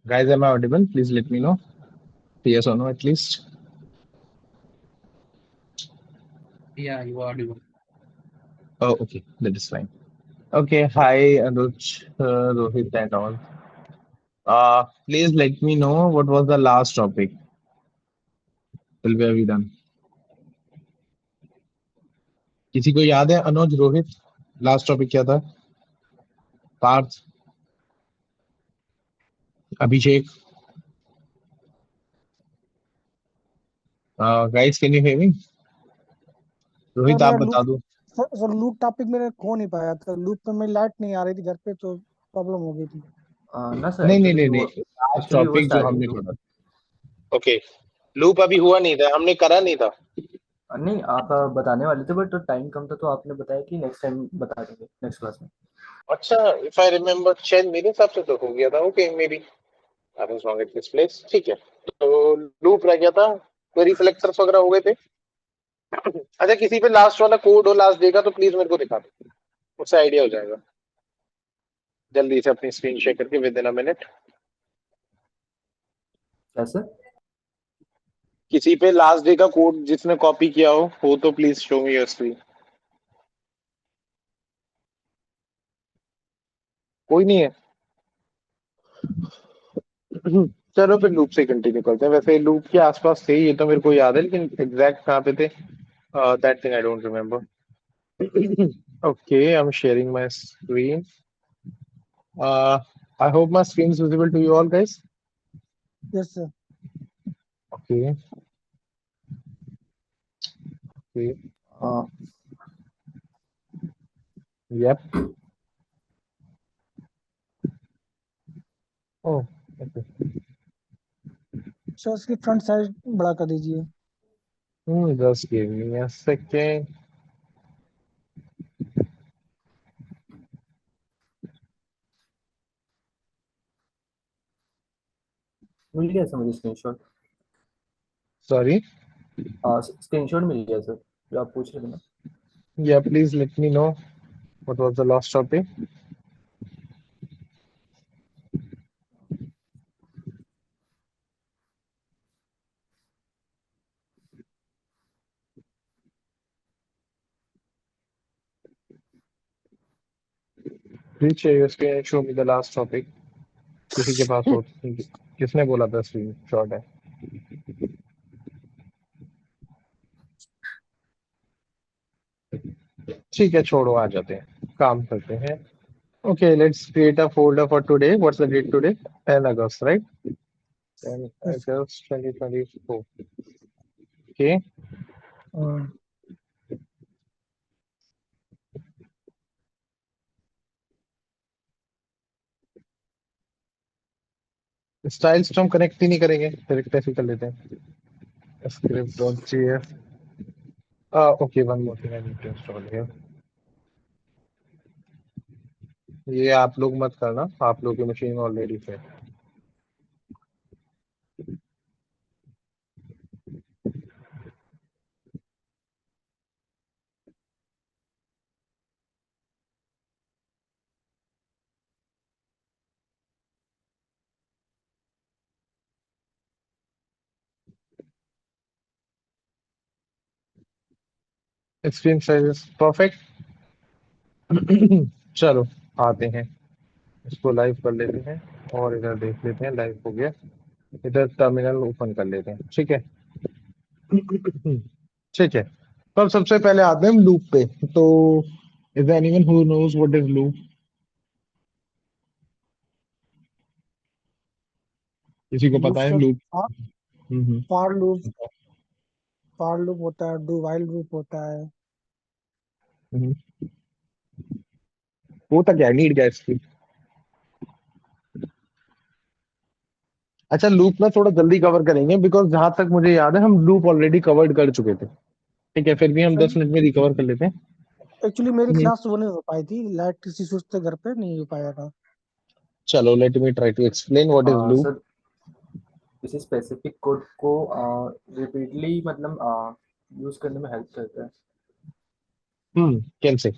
Guys, am I audible? Please let me know. Yes or no, at least. Yeah, you are audible. Oh, okay. That is fine. Okay. Hi, Anuj, Rohit, and all. Please let me know what was the last topic. Till where we done? किसी को याद है अनुज Rohit last topic क्या था Parth Abhishek guys can you hear me sir Rohit आप मेरा loop बता दो सर लूप टॉपिक मेरे खो नहीं पाया था। लूप पे मेरी लाइट नहीं आ रही थी घर पे, तो प्रॉब्लम हो गई थी। ना सर, नहीं नहीं एक्चुअली नहीं वो नहीं लास्ट एक्चुअली वो टॉपिक जो स्टार्टिंग हमने लूप। पढ़ा ओके लूप अभी हुआ नहीं था हमने करा नहीं था नहीं, आप बताने वाले थे बट टाइम कम था, तो आपने बताया कि नेक्स्ट टाइम बता देंगे नेक्स्ट क्लास में। अच्छा इफ आई रिमेम्बर शायद मेरे हिसाब से तो हो गया था okay maybe I was wrong at this place ठीक है तो लूप रह गया था क्वेरी सिलेक्टर्स वगैरह हो गए थे अच्छा किसी पे लास्ट वाला कोड हो लास्ट देगा तो प्लीज मेरे को दिखा दो उससे आइडिया हो जाएगा जल्दी से अपनी स्क्रीन शेयर करके विद इन अ मिनट क्या सर? किसी पे लास्ट डे का कोड जिसने कॉपी किया हो तो please show me your screen कोई नहीं है चलो फिर लूप से कंटिन्यू करते हैं वैसे लूप के आसपास थे ये तो मेरे को याद है लेकिन एग्जैक्ट कहाँ पे थे that thing I don't remember okay I am sharing my screen I hope my screen is visible to you all guys yes sir. Okay okay yep oh okay sir इसकी फ्रंट साइज बड़ा कर दीजिए। just give me a second मिल गया sir मुझे screenshot. sorry screenshot मिल गया sir, जो आप पूछ रहे थे ना। yeah please let me know what was the last topic please share your screen and show me the last topic किसी के पास हो किसने बोला था स्क्रीन शॉट है ठीक है छोड़ो आ जाते हैं काम करते हैं okay let's create a folder for today what's the date today 10 August right 10 yes. August 2024 okay styles तो हम कनेक्ट ही नहीं करेंगे डायरेक्ट ऐसे कर लेते हैं script.js okay one more thing I need to install here ये आप लोग मत करना आप लोग की मशीन ऑलरेडी है स्क्रीन साइज परफेक्ट चलो आते हैं इसको लाइव कर लेते हैं और इधर देख लेते हैं लाइव हो गया इधर टर्मिनल ओपन कर लेते हैं ठीक है ठीक है तो अब सबसे पहले आते हैं हम लूप पे तो is anyone who knows what is loop किसी को लूप पता है sir loop for loop, for loop होता है, डू वाइल लूप होता है। वो तक क्या नीड क्या इसकी अच्छा लूप ना थोड़ा जल्दी कवर करेंगे बिकॉज जहां तक मुझे याद है हम लूप ऑलरेडी कवर्ड कर चुके थे ठीक है फिर भी हम सर 10 मिनट में रिकवर कर लेते हैं एक्चुअली मेरी हम्म, क्लास वो नहीं हो पाई थी, लाइट किसी इशू से घर पे नहीं हो पाया था। चलो let me try to explain what is loop sir, किसी स्पेसिफिक कोड को रिपीटली मतलब यूज करने में हेल्प करता है। Can say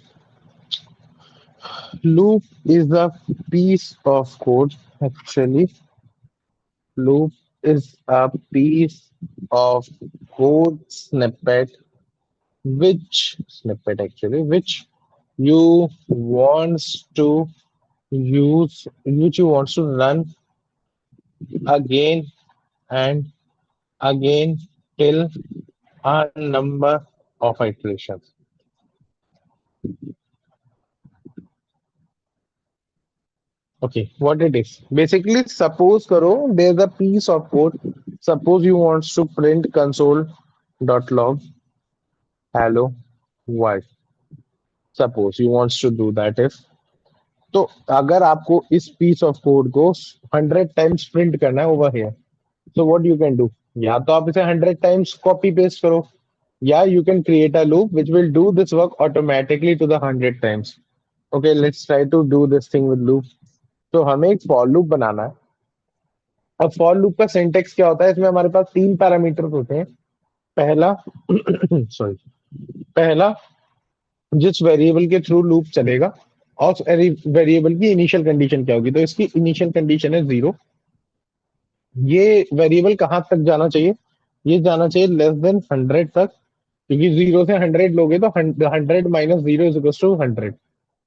loop is a piece of code actually loop is a piece of code which you wants to which you wants to run again and again till a number of iterations. Okay, what it is? Basically, suppose karo there's a piece of code. Suppose you wants to print console.log hello world. Suppose you wants to do that if तो अगर आपको इस piece of code को 100 times print करना है over here, so what you can do? या तो आप इसे 100 times copy paste करो, या you can create a loop which will do this work automatically to the 100 times. Okay, let's try to do this thing with loop. तो हमें एक for loop बनाना है. अब for loop का syntax क्या होता है? इसमें हमारे पास 3 पैरामीटर्स होते हैं. पहला सॉरी पहला जिस वेरिएबल के थ्रू लूप चलेगा और वेरिएबल की इनिशियल कंडीशन क्या होगी, तो इसकी इनिशियल कंडीशन है 0. ये वेरिएबल कहाँ तक जाना चाहिए? ये जाना चाहिए लेस देन 100 तक, क्योंकि 0 से 100 लोगे तो 100 माइनस 0 इज इक्वल टू 100,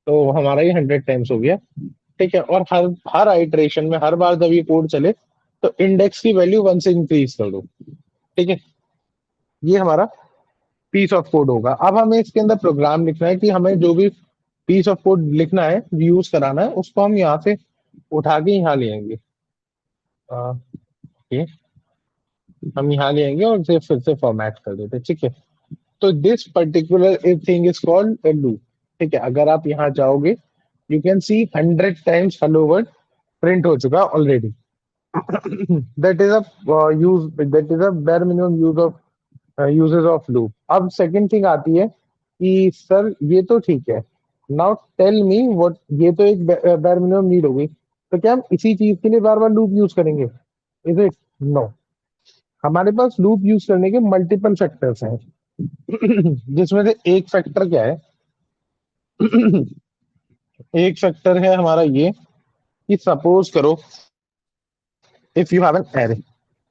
तो हमारा ये 100 टाइम्स हो गया. ठीक है, और हर आइटरेशन में हर बार जब ये कोड चले तो इंडेक्स की वैल्यू 1 से इंक्रीज कर दो. ठीक है, ये हमारा पीस ऑफ कोड होगा. अब हमें इसके अंदर प्रोग्राम लिखना है कि हमें जो भी पीस ऑफ कोड लिखना है, यूज कराना है, उसको हम यहाँ से उठा के यहाँ ले आएंगे. ओके, हम यहाँ ले आएंगे और इसे फिर से फॉर्मेट कर देते. ठीक है, तो this particular thing is called a loop. ठीक है, अगर आप यहाँ जाओगे you can C 100 times hello word print हो चुका already. That is a bare minimum uses of loop. अब सेकंड थिंग आती है कि सर ये तो ठीक है, नाउ टेल मी व्हाट, ये तो एक बेयर मिनिमम नीड हो गई, तो क्या हम इसी चीज के लिए बार बार लूप यूज करेंगे? Is it? नो, हमारे पास लूप यूज करने के मल्टीपल फैक्टर्स हैं. जिसमें से एक फैक्टर क्या है? एक फैक्टर है हमारा ये कि सपोज करो if you have an array.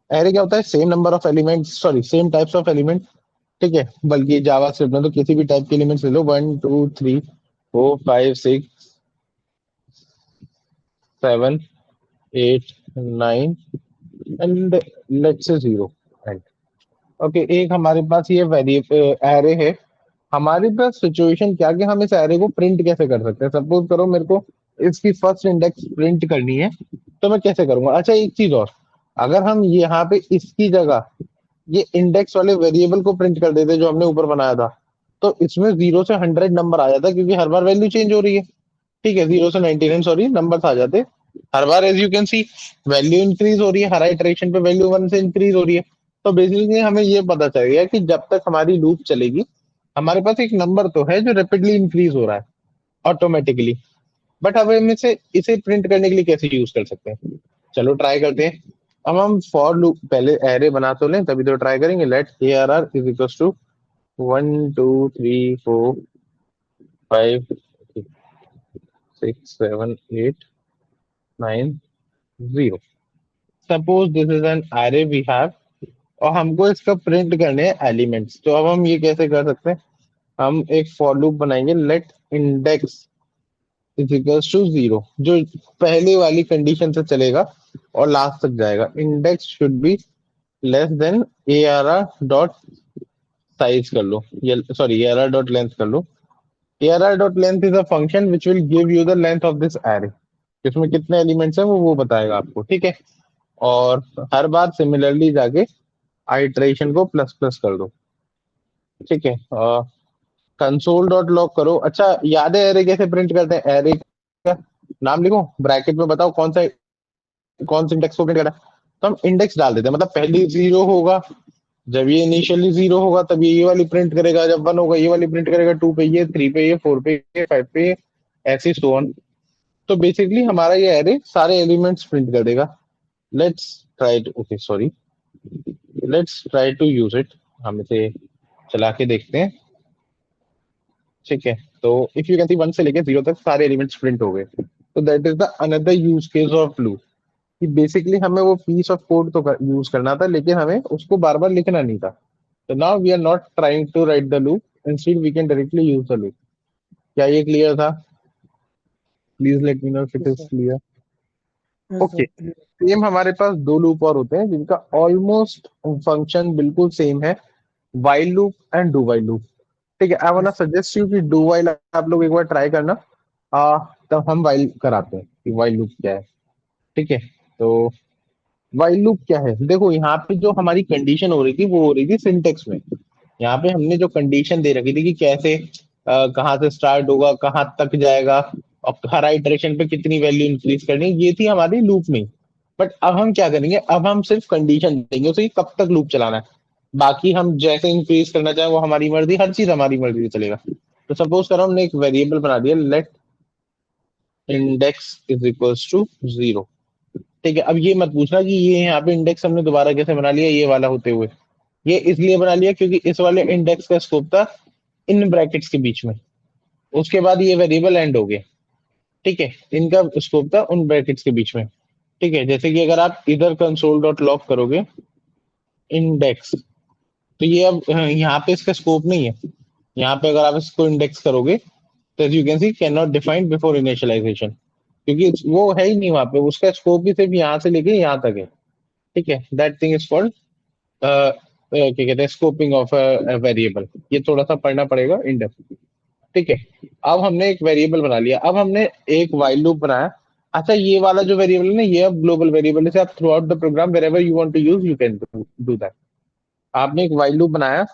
Array क्या होता है? Same number of elements, sorry same types of element. ठीक है, बल्कि जावा स्क्रिप्ट में तो किसी भी टाइप के एलिमेंट्स ले लो, 1 2 3 4 5 6 7 8 9 and let's say 0 and. Okay, एक हमारे पास ये वेरिएबल एरे है. हमारे पास सिचुएशन क्या कि हम इस एरे को प्रिंट कैसे कर सकते हैं? सपोज करो मेरे को इसकी फर्स्ट इंडेक्स प्रिंट करनी है, तो मैं कैसे करूंगा? अच्छा, एक चीज और, अगर हम यहाँ पे इसकी जगह ये इंडेक्स वाले वेरिएबल को प्रिंट कर देते जो हमने ऊपर बनाया था, तो इसमें 0 से 100 नंबर आ जाता, क्योंकि हर बार वैल्यू चेंज हो रही है. ठीक है, 0 से 99 सॉरी नंबर आ जाते हर बार. As you can see value increase हो रही है, हर आइटरेशन पे वैल्यू 1 से इंक्रीज हो रही है. तो बेसिकली हमें ये पता चल गया कि जब तक हमारी लूप चलेगी हमारे पास एक नंबर तो है जो रैपिडली इंक्रीज हो रहा है ऑटोमेटिकली, बट अब हम इसे प्रिंट करने के लिए कैसे यूज कर सकते हैं? चलो ट्राई करते हैं. अब हम फॉर लूप पहले एरे बना तो लें, तभी तो ट्राई करेंगे. Let ARR is equal to 1 2 3 4 5 6 7 8 9 0. Suppose this is an array we have, और हमको इसका प्रिंट करने हैं एलिमेंट्स. तो अब हम ये कैसे कर सकते हैं? हम एक फॉर लूप बनाएंगे. Let index is equals to 0, जो पहले वाली कंडीशन से चलेगा और लास्ट तक जाएगा. Index should be less than ARR dot size कर लो, सॉरी ARR डॉट लेंथ कर लो. ARR dot length is a function which will give you the length of this array. इसमें कितने एलिमेंट्स हैं वो बताएगा आपको. ठीक है, और हर बार सिमिलरली जाके आइटरेशन को प्लस प्लस कर दो. ठीक है, कंसोल डॉट लॉग करो. अच्छा, याद है एरे कैसे प्रिंट करते हैं? एरे का नाम लिखो, ब्रैकेट में बताओ कौन से इंडेक्स को प्रिंट करना है. तो हम इंडेक्स डाल देते हैं, मतलब पहली 0 होगा, जब ये इनिशियली 0 होगा तब ये वाली प्रिंट करेगा, जब 1 होगा ये वाली प्रिंट करेगा, 2 पे ये, 3 पे ये, 4 पे ये, 5 पे ये, ऐसे सो ऑन. तो बेसिकली हमारा ये एरे सारे एलिमेंट्स प्रिंट कर देगा. Let's try to, okay sorry, let's try to use it. हम इसे चला के देखते हैं. ठीक है, तो इफ यू कैन सी 1 से लेके 0 तक सारे एलिमेंट्स प्रिंट हो गए. तो that is the another use case of loop. कि बेसिकली हमें वो पीस ऑफ कोड तो यूज करना था, लेकिन हमें उसको बार बार लिखना नहीं था। तो now we are not trying to write the loop, instead we can directly use the loop. क्या ये क्लियर था? Please let me know if it yes is sir, clear. Yes okay, sir, clear. Same हमारे पास दो loop और होते हैं जिनका ऑलमोस्ट फंक्शन बिल्कुल सेम है, while loop and do while loop. ठीक है, I want yes, suggest you कि डू while आप लोग एक बार ट्राई करना, तब हम while कराते हैं कि while लूप क्या है। ठीक है, तो while लूप क्या है, देखो यहाँ पे जो हमारी कंडीशन हो रही थी वो हो रही थी सिंटेक्स में। यहाँ पे हमने जो कंडीशन दे रखी थी कि कैसे कहाँ से स्टार्ट होगा, कहाँ तक जाएगा, और हर आइटरेशन पे कितनी वैल्यू इंक्रीज करनी है, ये थी हमारी लूप में। बट अब हम क्या करेंगे, अब हम सिर्फ कंडीशन देंगे उसे कि कब तक लूप चलाना है। बाकी हम जैसे इंक्रीज करना चाहें वो हमारी मर्जी, हर चीज हमारी मर्जी से चलेगा। तो सपोज करो हमने एक वेरिएबल बना दिया, let index is equals to 0। ठीक है, अब ये मत पूछना कि ये यहाँ पे इंडेक्स हमने दोबारा कैसे बना लिया ये वाला होते हुए। ये इसलिए बना लिया क्योंकि इस वाले इंडेक्स का स्कोप था इन ब्रैकेट्स के बीच में, उसके बाद ये वेरिएबल एंड हो गए। ठीक है, इनका स्कोप था उन ब्रैकेट्स के बीच में। ठीक है, जैसे कि अगर आप इधर कंसोल डॉट लॉग करोगे इंडेक्स, तो ये अब यहाँ पे इसका स्कोप नहीं है। यहाँ पे अगर आप इसको इंडेक्स करोगे तो as you can see can not defined before initialization, क्योंकि वो है ही नहीं वहां पे, उसका स्कोप भी सिर्फ यहाँ से लेके यहाँ तक है। ठीक है, दैट थिंग इज कॉल्ड क्या कहते हैं, स्कोपिंग ऑफ वेरिएबल। ये थोड़ा सा पढ़ना पड़ेगा इन डेप्थ। ठीक है, अब हमने एक वेरिएबल बना लिया, अब हमने एक while लूप बनाया। अच्छा, ये वाला जो वेरिएबल है ना, ये अब ग्लोबल वेरिएबल है, इसे आप throughout the program wherever you want to use you can do that. आपने एक while लूप बनाया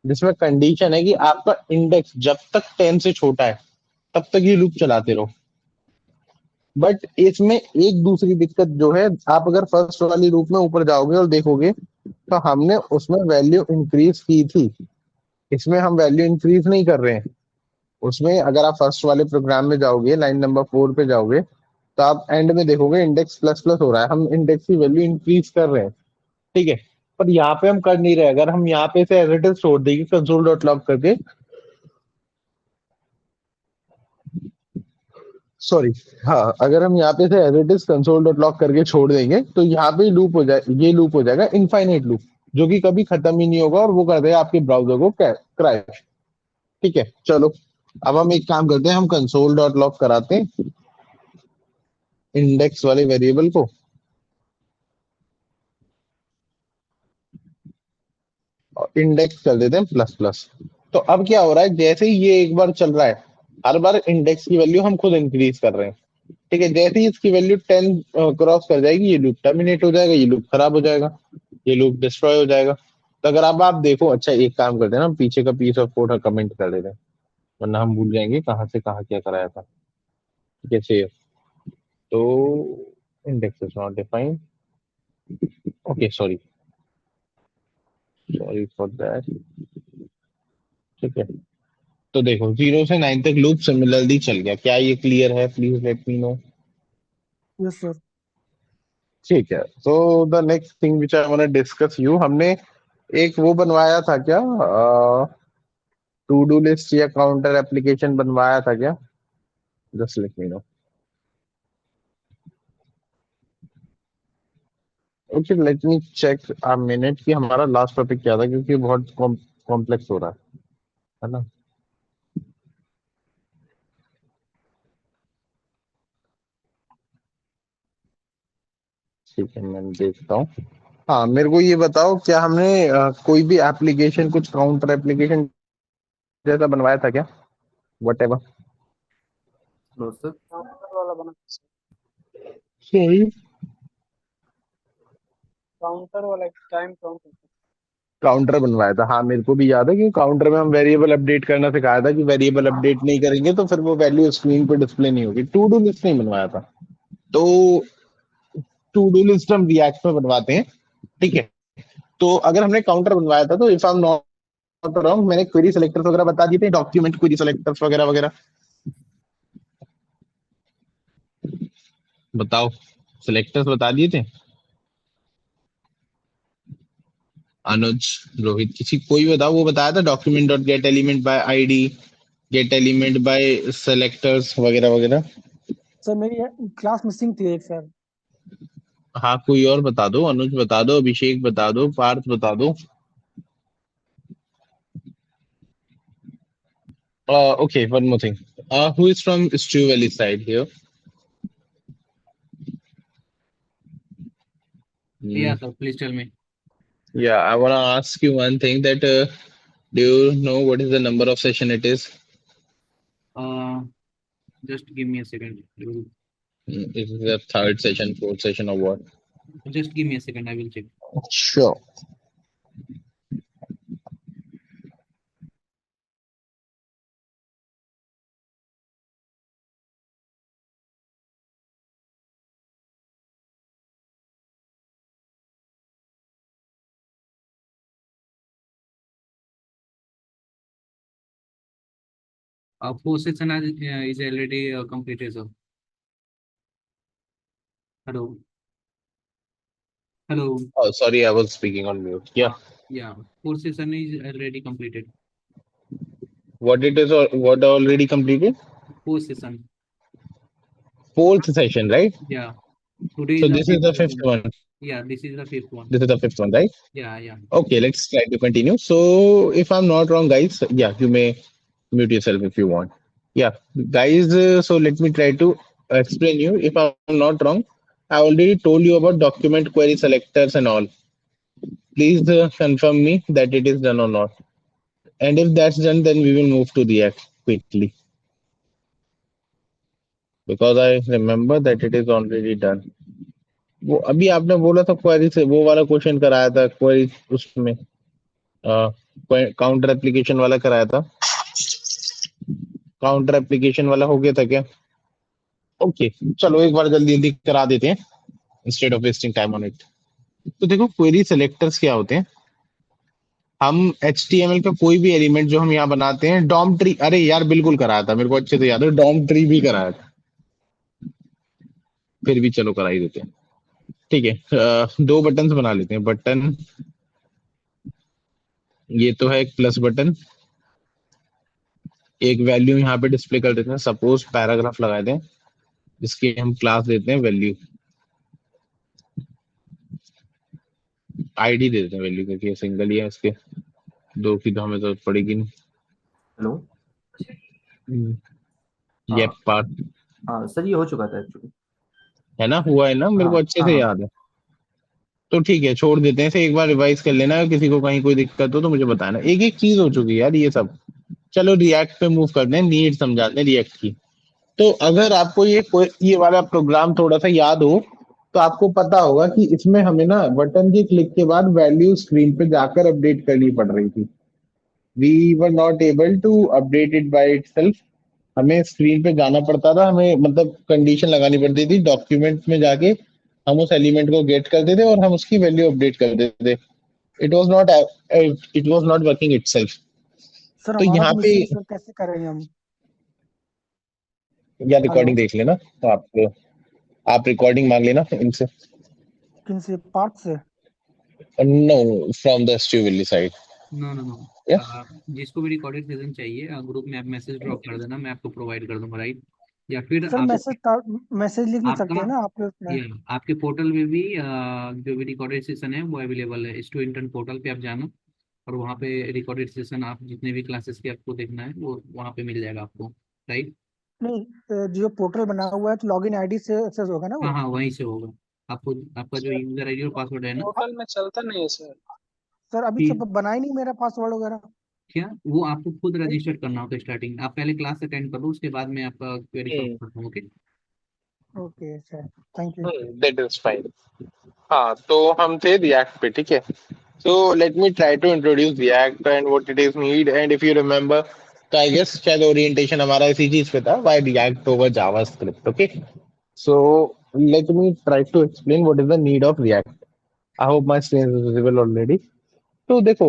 जिसमें कंडीशन है कि आपका इंडेक्स जब तक 10 से छोटा है तब तक ये लूप चलाते रहो। बट इसमें एक दूसरी दिक्कत जो है, आप अगर फर्स्ट वाली लूप में ऊपर जाओगे और देखोगे तो हमने उसमें वैल्यू इंक्रीज की थी, इसमें हम वैल्यू इंक्रीज नहीं कर रहे हैं। उसमें अगर आप फर्स्ट वाले प्रोग्राम में जाओगे, लाइन नंबर 4 पे जाओगे, तो आप एंड में देखोगे इंडेक्स प्लस प्लस हो रहा है, हम इंडेक्स की वैल्यू इंक्रीज कर रहे हैं। ठीक है, पर यहाँ पे हम कर नहीं रहे। अगर हम यहाँ पे से एज इट इज छोड़ देंगे कंसोल डॉट लॉग करके, सॉरी, हाँ, अगर हम यहाँ पे से as it is console dot log करके छोड़ देंगे तो यहाँ पे लूप हो जाए, ये लूप हो जाएगा इनफाइनाइट लूप, जो कि कभी खत्म ही नहीं होगा और वो कर देगा आपके ब्राउजर को क्रैश। ठीक है, चलो अब हम एक काम करते हैं, हम कंसोल डॉट लॉग कराते हैं इंडेक्स वाले वेरिएबल को, और इंडेक्स कर देते हैं प्लस प्लस। तो अब क्या हो रहा है, जैसे ही ये एक बार चल रहा है, हर बार इंडेक्स की वैल्यू हम खुद इंक्रीज कर रहे हैं। ठीक है, जैसे ही इसकी वैल्यू 10 क्रॉस कर जाएगी, ये लूप टर्मिनेट हो जाएगा, ये लूप खराब हो जाएगा, ये लूप डिस्ट्रॉय हो जाएगा। तो अगर अब आप देखो, अच्छा एक काम करते हैं ना, हम पीछे का पीस ऑफ कोड कमेंट कर देते हैं, वरना हम भूल जाएंगे कहाँ से कहाँ क्या कराया था। ठीक है, सेव। तो index is not defined, okay, sorry, sorry for that. ठीक है, तो देखो 0 से 9 तक लूप सिमिलरली चल गया। क्या ये क्लियर है? Please let me know. Yes sir. ठीक है, तो the next thing which I want to discuss you, हमने एक वो बनवाया था क्या, टू डू लिस्ट या काउंटर एप्लीकेशन बनवाया था क्या? Just let me know. Okay, let me check a minute कि हमारा लास्ट टॉपिक क्या था, क्योंकि बहुत कॉम्प्लेक्स हो रहा है ना। ठीक है, मैं देखता हूँ। हाँ, मेरे को ये बताओ, क्या हमने कोई भी एप्लीकेशन, कुछ काउंटर एप्लीकेशन जैसा बनवाया था क्या? Whatever. No sir. Counter वाला बना, सही, काउंटर वाला टाइम काउंटर। काउंटर बनवाया था, हाँ मेरे को भी याद है कि काउंटर में हम वेरिएबल अपडेट करना सिखाया था कि वेरिएबल अपडेट नहीं करेंगे तो फिर वो वैल्यू स्क्रीन पे डिस्प्ले नहीं होगी। टू डू लिस्ट नहीं बनवाया था। तो टू डू लिस्ट हम रिएक्ट में बनवाते हैं। ठीक है, तो अगर हमने काउंटर बनवाया था, तो if I am not wrong, मैंने क्वेरी सेलेक्टर्स वगैरह बता दिए थे, डॉक्यूमेंट क्वेरी सेलेक्टर्स वगैरह वगैरह। बताओ, सेलेक्टर्स बता दिए थे? अनुज, रोहित, किसी कोई बताओ, वो बताया था document dot gate element by ID, gate element by selectors वगैरह वगैरह। सर मेरी क्लास मिसिंग थी एक सर। हाँ, कोई और बता दो, अनुज बता दो, अभिषेक बता दो, पार्थ बता दो। Okay, one more thing. Who is from Stew Valley side here? Yeah, sir. Please tell me. Yeah, I want to ask you one thing that do you know what is the number of session it is? Just give me a second. Is it the third session, fourth session, or what? Just give me a second. I will check. Sure. Four session is already completed, sir. Hello. Hello. Oh, sorry, I was speaking on mute. Yeah. Yeah. Four session is already completed. What it is or what already completed? Four session. Fourth session, right? Yeah. Today So is the this is fifth the fifth session. one. Yeah, this is the fifth one. This is the fifth one, right? Yeah, yeah. Okay, let's try to continue. So if I'm not wrong, guys, yeah, you may mute yourself if you want. Yeah, guys, so let me try to explain you. If I'm not wrong, I already told you about document query selectors and all. Please confirm me that it is done or not. And if that's done, then we will move to React quickly. Because I remember that it is already done. वो अभी आपने बोला था query से वो वाला question कराया था क्वेरी उसमें काउंटर एप्लीकेशन वाला कराया था काउंटर एप्लीकेशन वाला हो गया था क्या ओके चलो एक बार जल्दी जल्दी करा देते हैं instead of wasting time on it तो देखो क्वेरी सेलेक्टर्स क्या होते हैं हम HTML का कोई भी एलिमेंट जो हम यहाँ बनाते हैं डॉम ट्री अरे यार बिल्कुल कराया था मेरे को अच्छे से याद है डॉम ट्री भी कराया था फिर भी चलो करा ही देते हैं ठीक है दो बटन बना लेते हैं बटन ये तो है एक प्लस बटन एक वैल्यू यहाँ पे डिस्प्ले कर देते हैं सपोज पैराग्राफ लगा दें जिसकी हम क्लास देते हैं वैल्यू आईडी दे देते हैं वैल्यू क्योंकि सिंगल ही है इसके दो की तो हमें जरूरत पड़ेगी नहीं हेलो ये हाँ पार्ट हाँ सर ये हो चुका था एक्चुअली है ना हुआ है ना मेरे को हाँ अच्छे हाँ से हाँ याद है तो ठीक है छोड़ देते हैं इसे एक बार रिवाइज कर लेना किसी को कहीं कोई दिक्कत हो तो मुझे बताना एक एक चीज हो चुकी है यार ये सब चलो रिएक्ट पे मूव करते हैं नीड समझाते हैं रिएक्ट की तो अगर आपको ये वाला प्रोग्राम थोड़ा सा याद हो तो आपको पता होगा कि इसमें हमें ना बटन के क्लिक के बाद वैल्यू स्क्रीन पे जाकर अपडेट करनी पड़ रही थी we were not able to update it by itself हमें स्क्रीन पे जाना पड़ता था हमें मतलब कंडीशन लगानी पड़ती थी डॉक्यूमेंट में जाके हम उस एलिमेंट को गेट करते थे और हम उसकी वैल्यू अपडेट करते थे it was not working itself sir तो हमारा यहाँ तो पे मिसिंग सर कैसे करेंगे हम या हेलो रिकॉर्डिंग देख लेना तो आप रिकॉर्डिंग मांग लेना इनसे किन से पार्ट से नो फ्रॉम द स्टीवली साइड नो नो नो या जिसको भी रिकॉर्डेड सेशन चाहिए ग्रुप में आप मैसेज ड्रॉप कर देना मैं आपको प्रोवाइड कर दूंगा राइट या फिर सर आप मैसेज लिख नहीं सकते आपका हैं ना आपके उसमें या आपके पोर्टल में भी जो भी रिकॉर्डेड सेशन है वो अवेलेबल है स्टूडेंट पोर्टल पे आप जाना और वहाँ पे रिकॉर्डेड सेशन आप जितने भी क्लासेस के आपको देखना है वो वहाँ पे मिल जाएगा आपको राइट नहीं जो पोर्टल बना हुआ है तो लॉगिन आईडी से एक्सेस होगा ना हाँ वो हाँ वहीं से होगा आपको आपका जो सर यूजर आईडी और पासवर्ड है ना पोर्टल में चलता नहीं है सर सर अभी कि सब बना ही नहीं मेरा पासवर्ड वगैरह क्या वो आपको खुद रजिस्टर करना होता है स्टार्टिंग आप पहले क्लास अटेंड कर लो उसके बाद मैं आपका क्वेरी सॉल्व करता हूँ okay okay sir thank you that is fine हाँ तो हम थे रिएक्ट पे ठीक है so let me try to introduce React and what it is need and if you remember तो आई गेस शायद ओरिएंटेशन हमारा इसी चीज पे था why React over JavaScript okay so let me try to explain what is the need of React I hope my screen is visible already तो देखो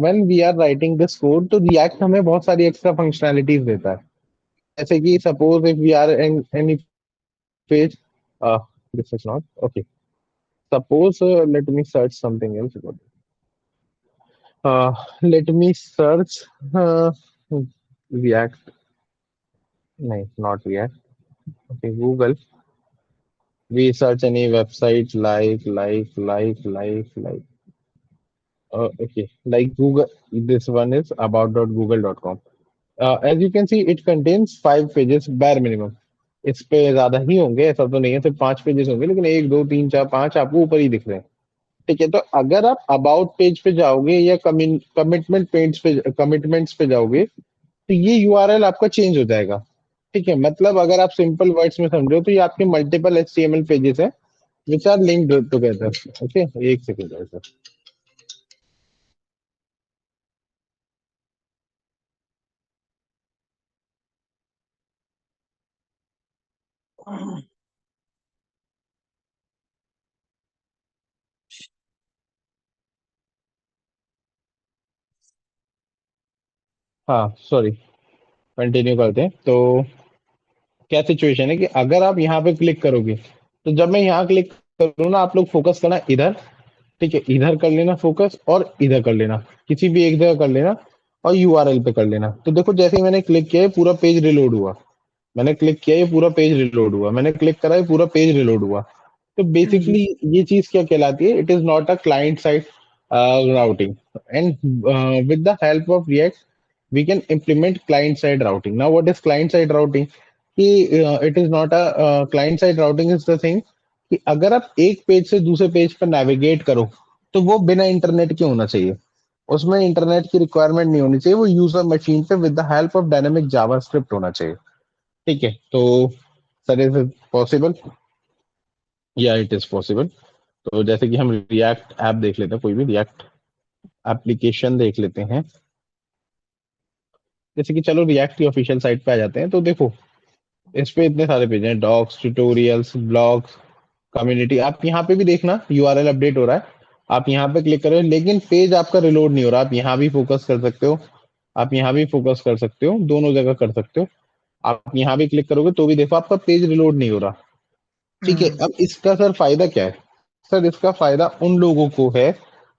when we are writing this code तो React हमें बहुत सारी extra functionalities देता है जैसे कि suppose if we are in any page this is not okay suppose let me search something else let me search uh, react no not react okay google We search any website like. Okay, like Google. This one is about.google.com. As you can see, it contains 5 pages bare minimum. इस पे ज्यादा ही होंगे, ऐसा तो नहीं है सिर्फ 5 pages होंगे, लेकिन 1 2 3 4 5 आपको ऊपर ही दिख रहे हैं। ठीक है, तो अगर आप अबाउट पेज पे जाओगे या कमिटमेंट्स पे जाओगे, तो ये यूआरएल आपका चेंज हो जाएगा। ठीक है, मतलब अगर आप सिंपल वर्ड्स में समझो तो ये आपके मल्टीपल एचटीएमएल पेजेस हैं which are linked together. Okay, एक सेकंड सर। हाँ सॉरी, कंटिन्यू करते हैं। तो क्या सिचुएशन है कि अगर आप यहाँ पे क्लिक करोगे, तो जब मैं यहाँ क्लिक करूँ ना, आप लोग फोकस करना इधर। ठीक है, इधर कर लेना फोकस और इधर कर लेना, किसी भी एक जगह कर लेना और यूआरएल पे कर लेना। तो देखो जैसे ही मैंने क्लिक किया, ये पूरा पेज रिलोड हुआ। मैंने क्लिक किया, ये पूरा पेज रिलोड हुआ। मैंने क्लिक करा, ये पूरा पेज रिलोड हुआ। तो जी बेसिकली ये चीज क्या कहलाती है? It is not a client side routing, and with the help of React we can implement client side routing. Now what is client side routing? कि it is not a client side routing is the thing कि अगर आप एक page से दूसरे page पर navigate करो, तो वो बिना इंटरनेट के होना चाहिए। उसमें इंटरनेट की रिक्वायरमेंट नहीं होनी चाहिए, वो यूजर मशीन पे with the help of dynamic JavaScript होना चाहिए। ठीक है, तो सर इज इट पॉसिबल? या इट इज पॉसिबल। तो जैसे कि हम रिएक्ट ऐप देख लेते हैं, कोई भी रिएक्ट एप्लीकेशन देख लेते हैं। जैसे कि चलो रिएक्ट की ऑफिशियल साइट पे आ जाते हैं, तो देखो इस पे इतने सारे पेज हैं, डॉक्स, ट्यूटोरियल्स, ब्लॉग्स, कम्युनिटी। आप यहाँ पे भी देखना यूआरएल अपडेट हो रहा है, आप यहाँ पे क्लिक करो, लेकिन पेज आपका रिलोड नहीं हो रहा। आप यहाँ भी फोकस कर सकते हो, आप यहाँ भी फोकस कर सकते हो, दोनों जगह कर सकते हो। आप यहाँ भी क्लिक करोगे तो भी देखो आपका पेज रिलोड नहीं हो रहा। ठीक है, अब इसका सर फायदा क्या है? सर इसका फायदा उन लोगों को है,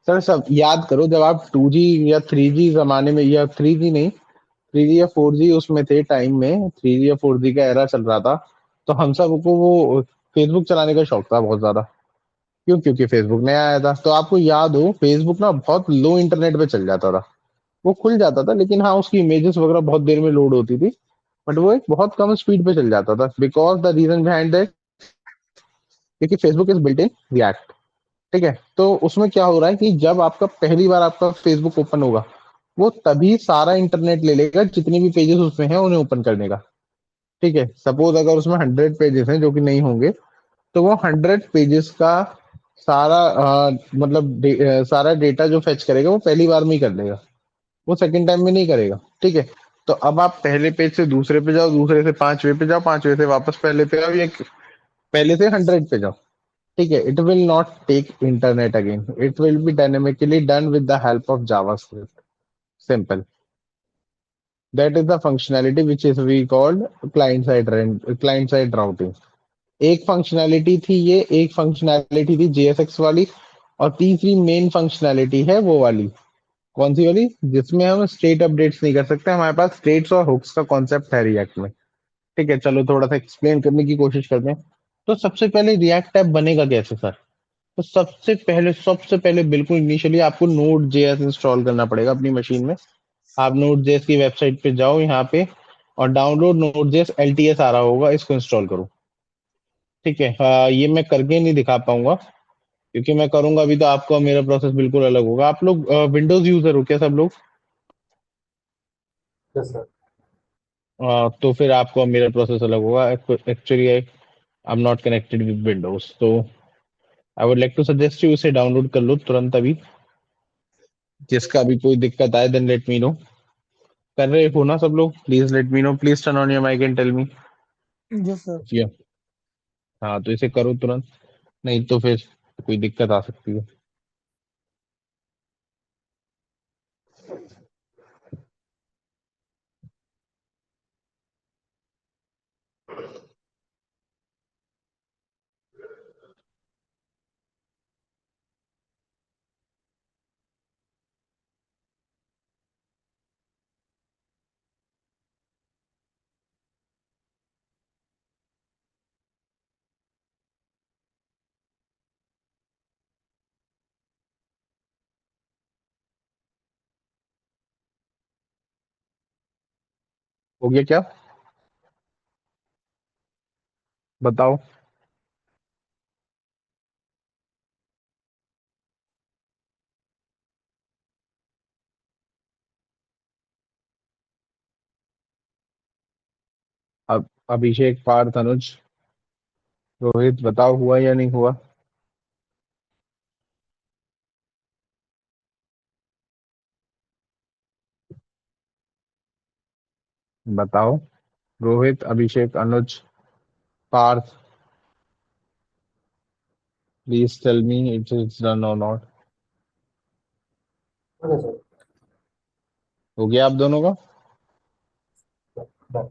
सर सब याद करो जब आप 2G या 3G जमाने में, या 3G नहीं, 3G या 4G उसमें थे टाइम में, 3G या 4G का एरा चल रहा था, तो हम सबको वो फेसबुक चलाने का शौक था बहुत ज्यादा। क्यों? क्योंकि फेसबुक नया आया था। तो आपको याद हो, फेसबुक ना बहुत लो इंटरनेट पे चल जाता था। वो खुल जाता था, लेकिन हाँ उसकी इमेजेस वगैरह बहुत देर में लोड होती थी, बट वो एक बहुत कम स्पीड पे चल जाता था। Because the reason behind that, क्योंकि Facebook is built in React. ठीक है, तो उसमें क्या हो रहा है कि जब आपका पहली बार आपका फेसबुक ओपन होगा, वो तभी सारा इंटरनेट ले लेगा जितने भी पेजेस उसमें हैं उन्हें ओपन करने का। ठीक है, सपोज अगर उसमें 100 पेजेस हैं, जो कि नहीं होंगे, तो वो 100 पेजेस का सारा सारा डेटा जो फेच करेगा वो पहली बार में ही कर लेगा, वो सेकंड टाइम में नहीं करेगा। ठीक है, तो अब आप पहले पेज से दूसरे पे जाओ, दूसरे से पांचवे पे जाओ, पांचवे से वापस पहले पे आओ, या पहले से 100 पे जाओ। ठीक है, it will not take internet again. It will be dynamically done with the help of JavaScript. Simple. That is the functionality which is we called client side routing. एक फंक्शनैलिटी थी ये, एक फंक्शनैलिटी थी JSX वाली, और तीसरी main functionality है वो वाली। कौन सी वाली? जिसमें हम स्टेट अपडेट्स नहीं कर सकते, हमारे पास स्टेट्स और हुक्स का कॉन्सेप्ट है रिएक्ट में। ठीक है, चलो थोड़ा सा एक्सप्लेन करने की कोशिश करते हैं। तो सबसे पहले रिएक्ट ऐप बनेगा कैसे सर? तो सबसे पहले बिल्कुल इनिशियली आपको नोड जेएस इंस्टॉल करना पड़ेगा अपनी मशीन में। आप नोड जेएस की वेबसाइट पे जाओ यहाँ पे, और डाउनलोड नोड जेएस एलटीएस आ रहा होगा, इसको इंस्टॉल करो। ठीक है, ये मैं करके नहीं दिखा पाऊंगा, क्योंकि मैं करूंगा अभी तो आपका मेरा प्रोसेस बिल्कुल अलग होगा। आप लोग विंडोज यूजर हो क्या सब लोग? Yes sir. तो फिर आपको मेरा प्रोसेस अलग होगा। Actually I am not connected with Windows, तो I would like to suggest you इसे डाउनलोड कर लो तुरंत अभी। जिसका भी कोई दिक्कत आए देन लेट मी नो। कर रहे हो ना सब लोग? Please let me know, please turn on your mic and tell me. जी सर। हाँ, तो इसे करो तुरंत, नहीं तो फिर कोई दिक्कत आ सकती है। हो गया क्या? बताओ। अब अभिषेक, पार्थ, अनुज, रोहित, बताओ हुआ या नहीं हुआ? बताओ। Rohit, Abhishek, Anuj, Parth, please tell me it is done और नॉट। Okay sir. हो गया आप दोनों का? डन।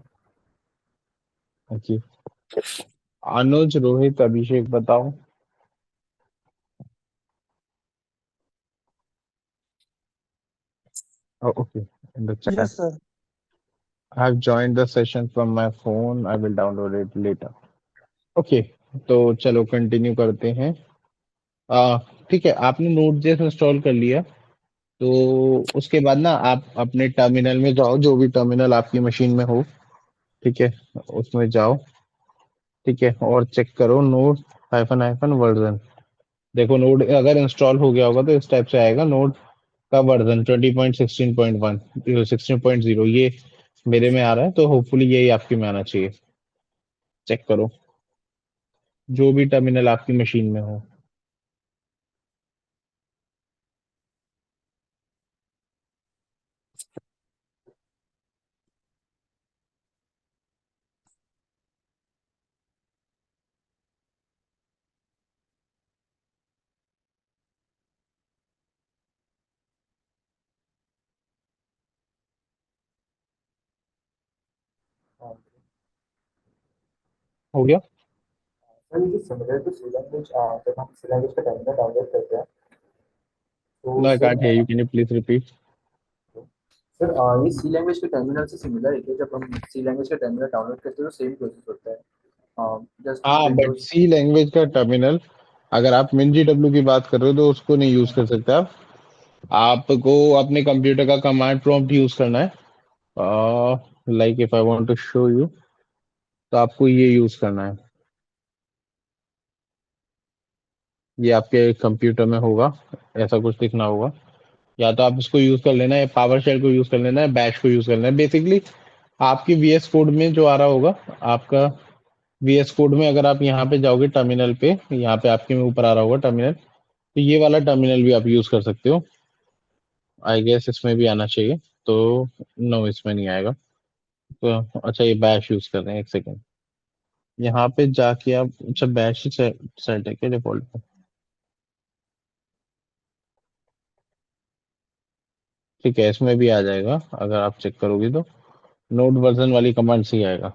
ओके। अनुज, रोहित, अभिषेक, बताओ। Okay, in the yes chat. Sir. I have joined the session from my phone. I will download it later. Okay, तो चलो continue करते हैं। आ, ठीक है, आपने नोट.js इंस्टॉल कर लिया, तो उसके बाद ना आप अपने टर्मिनल में जाओ, जो भी टर्मिनल आपकी मशीन में हो, ठीक है, उसमें जाओ, ठीक है, और चेक करो नोड हाइफन हाइफन वर्जन। देखो नोड अगर इंस्टॉल हो गया होगा तो इस टाइप से आएगा, नोड का वर्जन 20.16.1 16.0, ये मेरे में आ रहा है, तो होपफुली यही आपके में आना चाहिए। चेक करो जो भी टर्मिनल आपकी मशीन में हो। हाँ हो गया? सर, ये सिमिलर टू सी लैंग्वेज, जब हम सी लैंग्वेज का टर्मिनल डाउनलोड करते हैं तो no, I sir can't hear you, can you please repeat? Sir ये सी लैंग्वेज के टर्मिनल से सिमिलर है कि जब हम सी लैंग्वेज का टर्मिनल डाउनलोड करते हैं तो सेम प्रोसेस होता है, जस्ट हाँ, बट विंडोज। सी लैंग्वेज का टर्मिनल, अगर आप MinGW की बात कर रहे हो तो उसको नहीं यूज कर सकते आप। आपको अपने कंप्यूटर का कमांड प्रॉम्प्ट यूज करना है। Like if I want to show you, तो आपको ये यूज करना है। ये आपके कंप्यूटर में होगा, ऐसा कुछ दिखना होगा। या तो आप इसको यूज कर लेना है, पावर शेल को यूज कर लेना है, बैश को यूज कर लेना है। बेसिकली आपकी VS कोड में जो आ रहा होगा, आपका VS कोड में अगर आप यहाँ पे जाओगे टर्मिनल पे, यहाँ पे आपके में ऊपर आ रहा होगा टर्मिनल, तो ये वाला टर्मिनल भी आप यूज कर सकते हो। आई गेस इसमें भी आना चाहिए, तो नो, इसमें नहीं आएगा। तो अच्छा, ये बैश यूज कर रहे हैं, एक सेकेंड। यहाँ पे जाके आप, अच्छा बैश ही सेट है क्या डिफॉल्ट पे? ठीक है, इसमें भी आ जाएगा अगर आप चेक करोगे तो। नोड वर्जन वाली कमांड से ही आएगा।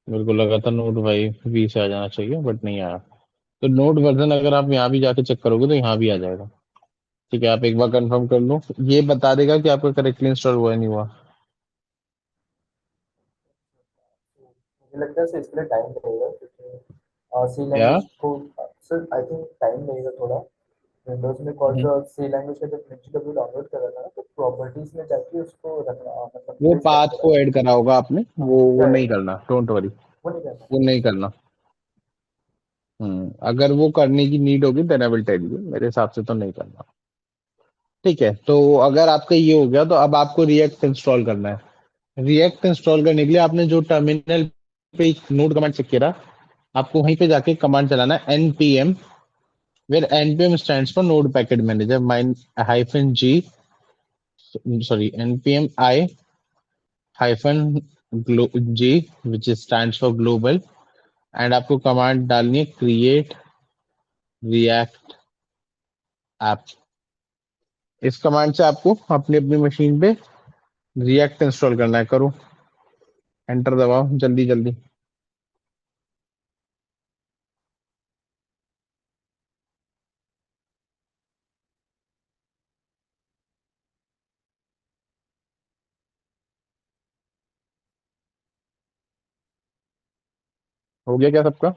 मेरे को लगा था नोड भाई वी से आ जाना चाहिए, बट नहीं आया। तो नोड वर्जन अगर आप यहाँ भी जाके चेक करोगे तो यहाँ भी आ जाएगा। ठीक है, आप एक बार कंफर्म कर लो, ये बता देगा कि आपका करेक्टली इंस्टॉल हुआ है नहीं हुआ। मुझे लगता है सर इसके लिए टाइम लगेगा क्योंकि सी क्या? लैंग्वेज को, सर आई थिंक टाइम लगेगा थोड़ा विंडोज में, कॉज हम्म। सी लैंग्वेज का जब MinGW डाउनलोड कर रहा था ना तो प्रॉपर्टीज में जाके उसको रखना, मतलब वो प्लेस करना पाथ पड़ेगा। को ऐड करा होगा आपने, वो या नहीं करना, डोंट वरी। वो नहीं करना। वो नहीं करना। अगर वो करने की नीड होगी then I will tell you, मेरे हिसाब से तो नहीं करना। ठीक है, तो अगर आपका ये हो गया तो अब आपको रिएक्ट इंस्टॉल करना है। रिएक्ट इंस्टॉल करने के लिए आपने जो टर्मिनल पे नोड कमांड चेक किया, आपको वहीं पे जाके कमांड चलाना है npm, where npm stands for node package manager, mine hyphen g, sorry, npm I hyphen g, which is stands for global, and आपको कमांड डालनी है क्रिएट रिएक्ट ऐप। इस कमांड से आपको अपनी अपनी मशीन पे रिएक्ट इंस्टॉल करना है। करो, एंटर दबाओ जल्दी जल्दी। हो गया क्या सबका?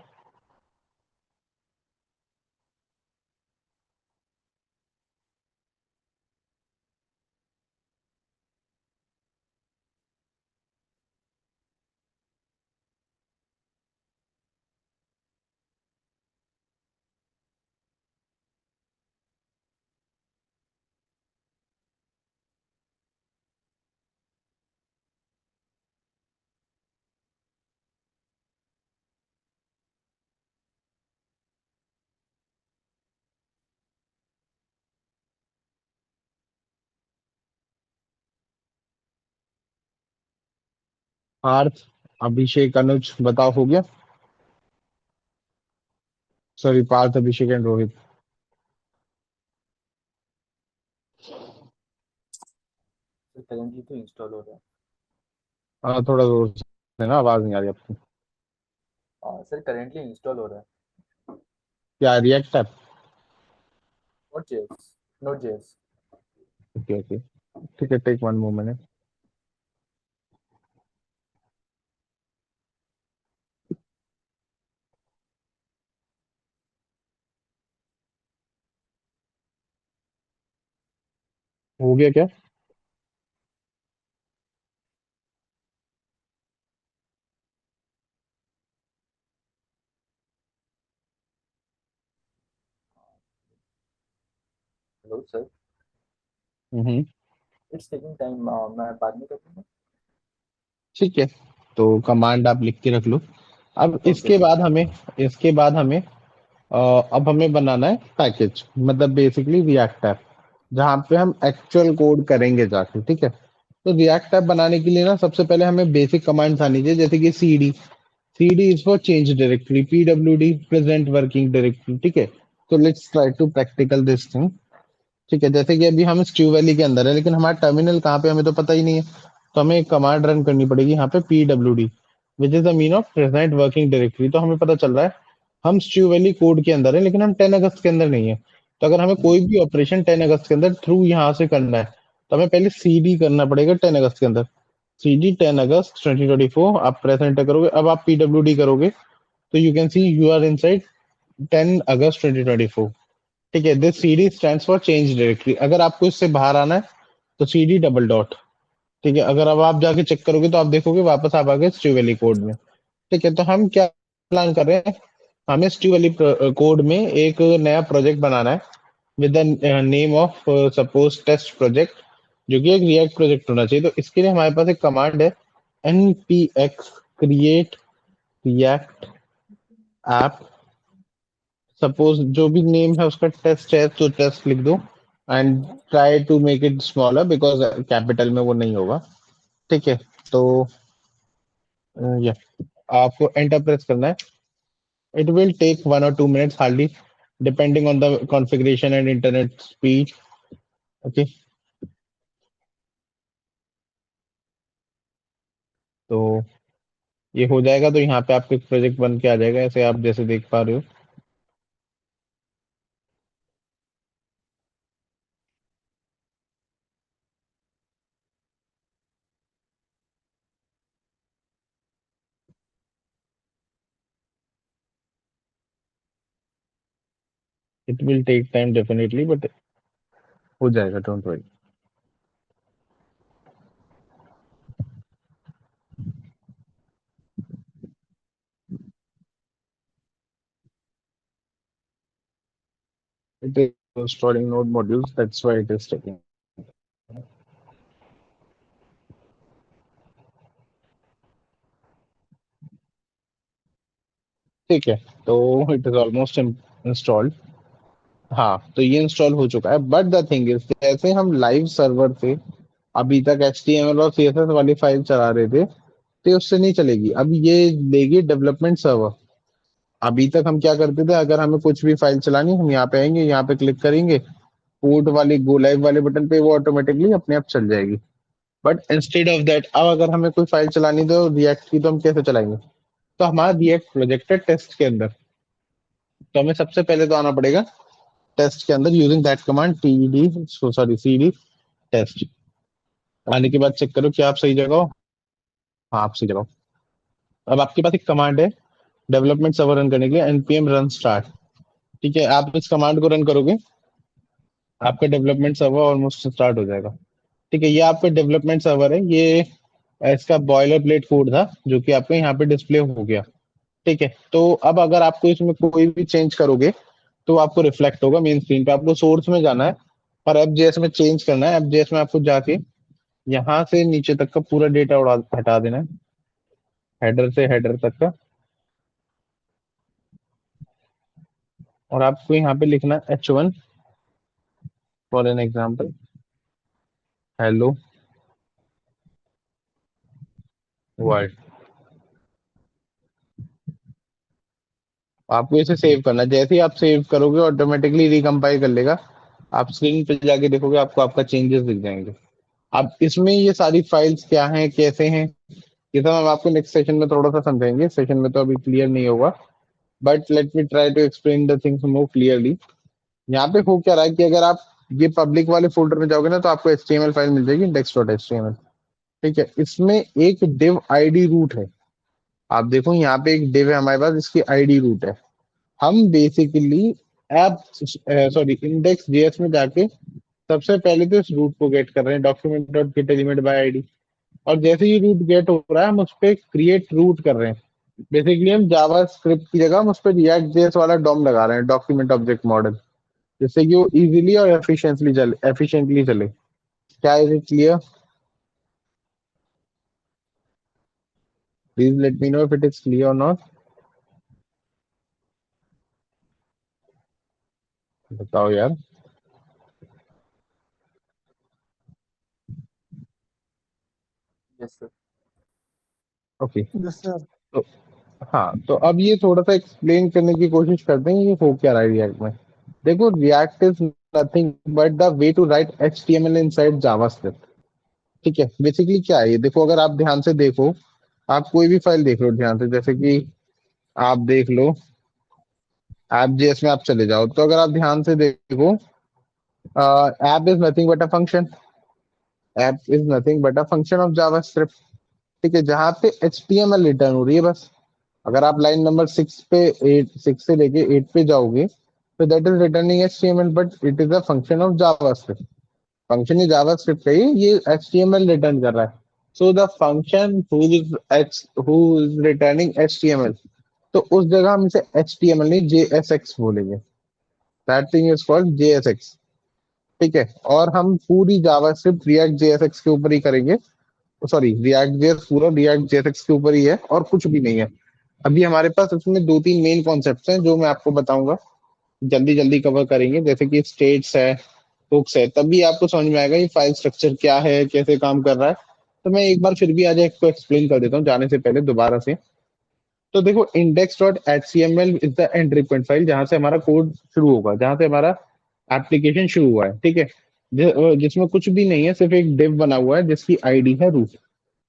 पार्थ, अभिषेक, अनुज, बताओ हो गया? Sorry, Parth, Abhishek and Rohit. Sir currently तो इंस्टॉल हो रहा है। हाँ, थोड़ा जोर से ना, आवाज नहीं आ रही आपकी। सर करेंटली इंस्टॉल हो रहा है। क्या react app? Note JS, note JS. Okay okay, ठीक है, टेक वन मोमेंट। हो गया क्या? Hello sir, hmm. It's taking time, मैं बाद में करूँगा। ठीक है, तो कमांड आप लिख के रख लो। अब ओके सर। इसके बाद हमें अब हमें बनाना है पैकेज, मतलब बेसिकली रिएक्ट ऐप, जहाँ पे हम एक्चुअल कोड करेंगे जाके। ठीक है, तो रिएक्ट ऐप बनाने के लिए ना सबसे पहले हमें बेसिक कमांड्स आनी चाहिए, जैसे कि C D is for change directory, PWD present working directory. ठीक है, तो let's try to practical this thing. ठीक है, जैसे कि अभी हम स्ट्यू वैली के अंदर है, लेकिन हमारा टर्मिनल कहाँ पे हमें तो पता ही नहीं है। तो हमें एक कमांड रन करनी पड़ेगी यहाँ पे, PWD which is the mean of present working directory. तो हमें पता चल रहा है हम स्ट्यू वैली कोड के अंदर है, लेकिन हम 10 अगस्त के अंदर नहीं है। तो अगर हमें कोई भी ऑपरेशन 10 अगस्त के अंदर थ्रू यहाँ से करना है, तो हमें पहले CD करना पड़ेगा 10 अगस्त के अंदर। CD 10 अगस्त 2024, आप प्रेस एंटर करोगे, अब आप PWD करोगे, तो you can see you are inside 10 August 2024। ठीक है, this CD stands for change directory. अगर आपको इससे बाहर आना है तो CD डबल डॉट। ठीक है, अगर अब आप जाके चेक करोगे तो आप देखोगे वापस आप आ गए स्ट्यू वैली कोड में। ठीक है, तो हम क्या प्लान कर रहे हैं, हमें स्ट्यू वैली कोड में एक नया प्रोजेक्ट बनाना है with the name of suppose test project, जो कि एक रिएक्ट प्रोजेक्ट होना चाहिए। तो इसके लिए हमारे पास एक कमांड है, npx create react app। Suppose जो भी नेम है उसका टेस्ट है, तो टेस्ट लिख दो and try to make it smaller, because capital में वो नहीं होगा। ठीक है, तो या आपको एंटर प्रेस करना है। It will take 1 or 2 minutes hardly, depending on the configuration and internet speed. Okay, तो ये हो जाएगा तो यहाँ पे आपको एक प्रोजेक्ट बन के आ जाएगा, ऐसे आप जैसे देख पा रहे हो। It will take time definitely, but हो जाएगा, don't worry. It is installing node modules, that's why it is taking. ठीक है, तो इट इज ऑलमोस्ट इंस्टॉल्ड। हाँ, तो ये इंस्टॉल हो चुका है, बट द थिंग इज जैसे हम लाइव सर्वर से अभी तक HTML और CSS वाली फाइल चला रहे थे, तो उससे नहीं चलेगी। अब ये लेगी डेवलपमेंट सर्वर। अभी तक हम क्या करते थे, अगर हमें कुछ भी फाइल चलानी, हम यहाँ पे आएंगे, यहाँ पे क्लिक करेंगे, पोर्ट वाली गो लाइव वाले बटन पे, वो ऑटोमेटिकली अपने आप चल जाएगी। बट इंस्टेड ऑफ दैट, अब अगर हमें कोई फाइल चलानी तो रिएक्ट की, तो हम कैसे चलाएंगे? तो हमारा रिएक्ट प्रोजेक्ट है टेस्ट के अंदर, तो हमें सबसे पहले तो आना पड़ेगा टेस्ट के अंदर using that command CD test. आने के बाद चेक करो कि आप सही जगह हो। हाँ, आप सही जगह हो। अब आपके पास एक कमांड है डेवलपमेंट सर्वर रन करने के लिए, npm run start। ठीक है, आप इस कमांड को रन करोगे, आपका डेवलपमेंट सर्वर ऑलमोस्ट स्टार्ट हो जाएगा। ठीक है, ये आपका डेवलपमेंट सर्वर है, ये इसका बॉयलर प्लेट कोड था जो कि आपको यहाँ पे डिस्प्ले हो गया। ठीक है, तो अब अगर आपको इसमें कोई भी चेंज करोगे तो आपको रिफ्लेक्ट होगा मेन स्क्रीन पे। आपको सोर्स में जाना है और एफ में चेंज करना है। एफ में आपको जाके यहाँ से नीचे तक का पूरा डेटा उड़ा हटा देना है, हेडर से हेडर तक का। और आपको यहाँ पे लिखना है H1 for an example, hello word. आपको इसे सेव करना है। जैसे ही आप सेव करोगे ऑटोमेटिकली रिकम्पाइल कर लेगा। आप स्क्रीन पे जाके देखोगे आपको आपका चेंजेस दिख जाएंगे। अब इसमें ये सारी फाइल्स क्या हैं कैसे हैं ये सब हम आपको नेक्स्ट सेशन में थोड़ा सा समझाएंगे। सेशन में तो अभी क्लियर नहीं होगा, but let me try to explain the things more clearly. यहाँ पे हो क्या रहा है कि अगर आप ये पब्लिक वाले फोल्डर में जाओगे ना तो आपको HTML फाइल मिल जाएगी index.html। ठीक है, इसमें एक div id रूट है। आप देखो यहाँ पे एक div है हमारे पास, इसकी id रूट है। हम basically app sorry index JS में जाके सबसे पहले तो इस रूट को गेट कर रहे हैं, document dot gate element by ID. और जैसे ही रूट गेट हो रहा है हम उस पर क्रिएट रूट कर रहे हैं। बेसिकली हम जावा स्क्रिप्ट की जगह हम उस पर रिएक्ट जेएस वाला डॉम लगा रहे हैं, डॉक्यूमेंट ऑब्जेक्ट मॉडल, जिससे कि वो इजीली और एफिशिएंटली चले। क्या is it clear? Please let me know if it is clear और नॉट। बताओ यार। Yes sir. Okay. Yes sir. तो हाँ, तो अब ये थोड़ा सा एक्सप्लेन करने की कोशिश करते हैं ये हो क्या रहा है रिएक्ट में। देखो, React is nothing but the way to write HTML inside JavaScript. ठीक है, बेसिकली क्या है ये देखो, अगर आप ध्यान से देखो, आप कोई भी फाइल देख लो ध्यान से, जैसे कि आप देख लो ऐप जेएस में आप चले जाओ, तो अगर आप ध्यान से देखो, app is nothing but a function. App is nothing but a function of JavaScript. ठीक है, जहां पे HTML रिटर्न हो रही है बस। अगर आप लाइन नंबर 6 पे 6 से लेके 8 पे जाओगे तो that is returning HTML but it is a function of JavaScript. Function he JavaScript है, ये HTML रिटर्न कर रहा है। So the function who is returning HTML, तो उस जगह हम इसे HTML नहीं JSX बोलेंगे। That thing is called JSX। ठीक है, और हम पूरी जावास्क्रिप्ट रिएक्ट JSX के ऊपर ही करेंगे। सॉरी, रिएक्ट जेएस पूरा रिएक्ट JSX के ऊपर ही है और कुछ भी नहीं है। अभी हमारे पास इसमें 2-3 मेन कॉन्सेप्ट्स हैं जो मैं आपको बताऊंगा, जल्दी जल्दी कवर करेंगे। जैसे कि स्टेट्स है, हुक्स है, तभी आपको समझ में आएगा ये फाइल स्ट्रक्चर क्या है, कैसे काम कर रहा है। तो मैं एक बार फिर भी आज इसको एक्सप्लेन कर देता हूँ जाने से पहले दोबारा से। तो देखो, index.html is the entry point file जहां से हमारा कोड शुरू होगा, जहां से हमारा एप्लीकेशन शुरू हुआ है। ठीक है, जिसमें कुछ भी नहीं है, सिर्फ एक div बना हुआ है जिसकी आईडी है रूट।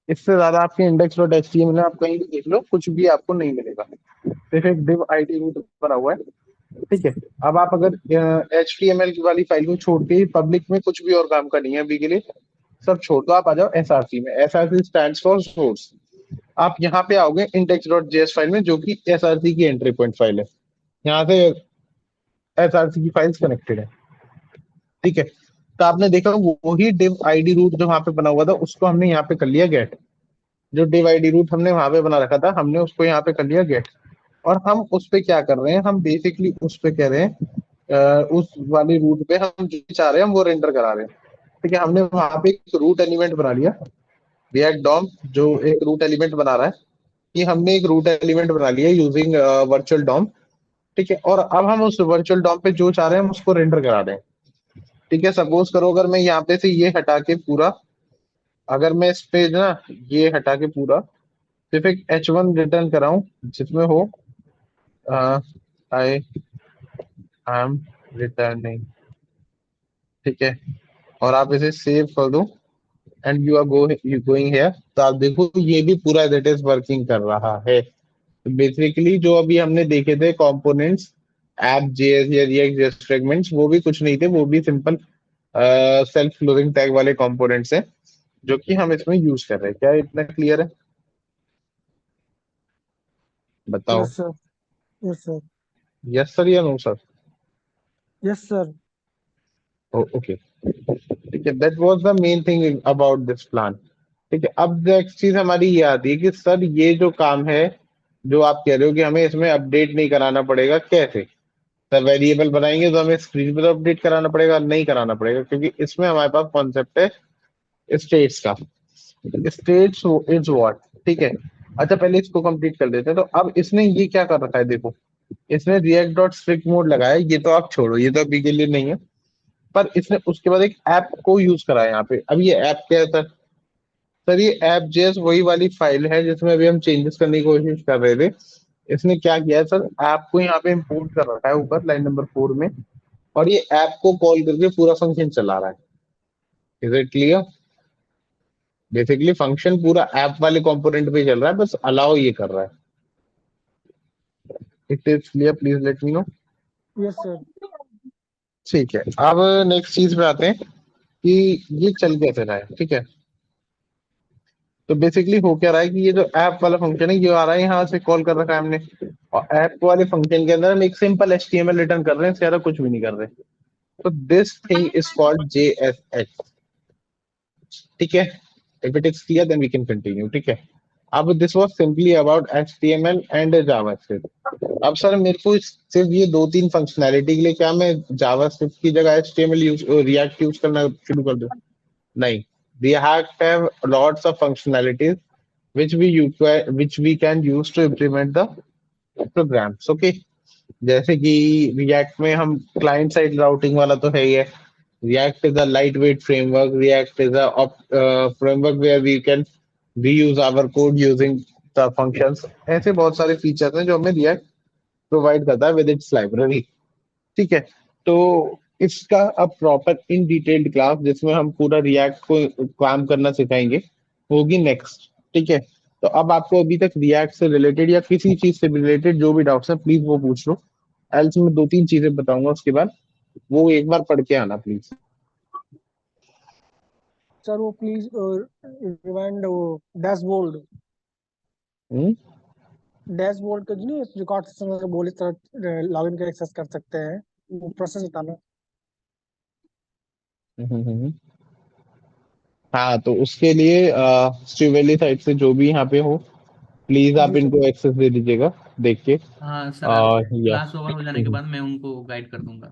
इससे ज्यादा आपके index.html में आप कहीं भी देख लो कुछ भी आपको नहीं मिलेगा, सिर्फ एक div id रूट बना हुआ है। ठीक है, अब आप अगर HTML की वाली फाइल को छोड़ के पब्लिक में कुछ भी और काम करनी है अभी के लिए, सब छोड़ दो, आप आ जाओ SRC में। SRC stands for source. आप यहाँ पे आओगे index.js फाइल में, जो कि SRC की एंट्री पॉइंट फाइल है। यहाँ से SRC की फाइल्स कनेक्टेड है। ठीक है, तो आपने देखा वही div id रूट जो वहां पे बना हुआ था उसको हमने यहाँ पे कर लिया गेट। जो div id रूट हमने वहां पे बना रखा था हमने उसको यहाँ पे कर लिया गेट। और हम उस पे क्या कर रहे हैं, हम बेसिकली उस पे कह रहे हैं उस वाली रूट पे हम जो चाह रहे हैं हम वो रेंडर करा रहे हैं। ठीक है, हमने वहां पे एक रूट एलिमेंट बना लिया, रिएक्ट डॉम जो एक रूट एलिमेंट बना रहा है, कि हमने एक रूट एलिमेंट बना लिया यूजिंग वर्चुअल डॉम। ठीक है, और अब हम उस वर्चुअल डॉम पे जो चाह रहे हैं हम उसको रेंडर करा रहे हैं। ठीक है, सपोज करो अगर मैं यहाँ पे से ये हटा के पूरा, अगर मैं इस पे ना ये हटा के पूरा सिर्फ एक H1 रिटर्न कराऊं जिसमें हो आई एम रिटर्निंग। ठीक है, और आप इसे सेव कर दो एंड यू गोइंग हियर, तो आप देखो ये भी पूरा दैट इज वर्किंग कर रहा है। बेसिकली जो अभी हमने देखे थे कंपोनेंट्स ऐप जेएस या रिएक्ट जेएस फ्रेगमेंट्स, वो भी कुछ नहीं थे, वो भी सिंपल सेल्फ क्लोजिंग टैग वाले कंपोनेंट्स हैं जो कि हम इसमें यूज कर रहे हैं। क्या इतना क्लियर है? बताओ। Yes sir. Yes sir. Yes sir या no sir? Yes sir. Okay, ठीक है, that was the main thing about this plan. ठीक है, अब नेक्स्ट चीज हमारी ये आती है कि सर ये जो काम है जो आप कह रहे हो कि हमें इसमें अपडेट नहीं कराना पड़ेगा, कैसे? सर वेरिएबल बनाएंगे तो हमें स्क्रीन पर अपडेट कराना पड़ेगा? नहीं कराना पड़ेगा, क्योंकि इसमें हमारे पास कॉन्सेप्ट है स्टेट्स का। States is what. ठीक है, अच्छा पहले इसको कंप्लीट कर देते हैं। तो अब इसने ये क्या कर रखा है देखो, इसने रिएक्ट डॉट स्ट्रिक्ट मोड लगाया, ये तो आप छोड़ो, ये तो अभी के लिए नहीं है। पर इसने उसके बाद एक ऐप को यूज करा है यहाँ पे। अब ये ऐप क्या है सर? सर ये ऐप जेएस वही वाली फाइल है जिसमें अभी हम चेंजेस करने की कोशिश कर रहे थे। इसने क्या किया है सर, ऐप को यहाँ पे इंपोर्ट कर रखा है ऊपर लाइन नंबर 4 में, और ये ऐप को कॉल करके पूरा फंक्शन चला रहा है। Is it clear? Basically function पूरा ऐप वाले कंपोनेंट पे चल रहा है, बस अलाउ ये कर रहा है। It is clear, please let me know. Yes sir. ठीक है, अब नेक्स्ट चीज पे आते हैं कि ये चल कैसे रहा है। ठीक है, तो बेसिकली हो क्या रहा है कि ये जो ऐप वाला फंक्शन है ये आ रहा है, यहाँ से कॉल कर रखा है हमने, और ऐप वाले फंक्शन के अंदर हम एक सिंपल एचटीएमएल रिटर्न कर रहे हैं, इससे ज्यादा कुछ भी नहीं कर रहे। तो this thing is called JSX. ठीक है, if it is clear then we can continue. ठीक है, अब this was simply about HTML and JavaScript. अब सर मेरे को सिर्फ ये दो तीन फंक्शनैलिटी के लिए क्या मैं जावास्क्रिप्ट की जगह एचटीएमएल यूज रिएक्ट यूज करना शुरू कर दूं? नहीं, React have lots of functionalities which we can use to implement the programs. Okay, जैसे कि React में हम client side routing वाला तो है ही है। React is a lightweight framework. React is a framework where we can reuse our code using the functions. ऐसे बहुत सारे फीचर्स हैं जो हमें React प्रोवाइड करता है विद इट्स लाइब्रेरी। ठीक है, तो इसका अब प्रॉपर इन डिटेल्ड क्लास जिसमें हम पूरा रिएक्ट को काम करना सिखाएंगे होगी नेक्स्ट। ठीक है, तो अब आपको अभी तक रिएक्ट से रिलेटेड या किसी चीज से रिलेटेड जो भी डाउट्स हैं प्लीज वो पूछ लो, एल्स मैं दो तीन चीजें बताऊंगा उसके बाद वो एक बार पढ़ के आना प्लीज। सर वो प्लीज रिवाइंड वो डैशबोर्ड डैशबोर्ड का जो नहीं रिकॉर्ड सिस्टम से बोली तरह लॉगिन कर एक्सेस कर सकते हैं, वो प्रोसेस बताना। हाँ, तो उसके लिए स्टीवेली साइड से जो भी यहाँ पे हो प्लीज आप जी सर। इनको एक्सेस दे दीजिएगा देख के। हाँ सर, आप या क्लास ओवर हो जाने के बाद मैं उनको गाइड कर दूंगा।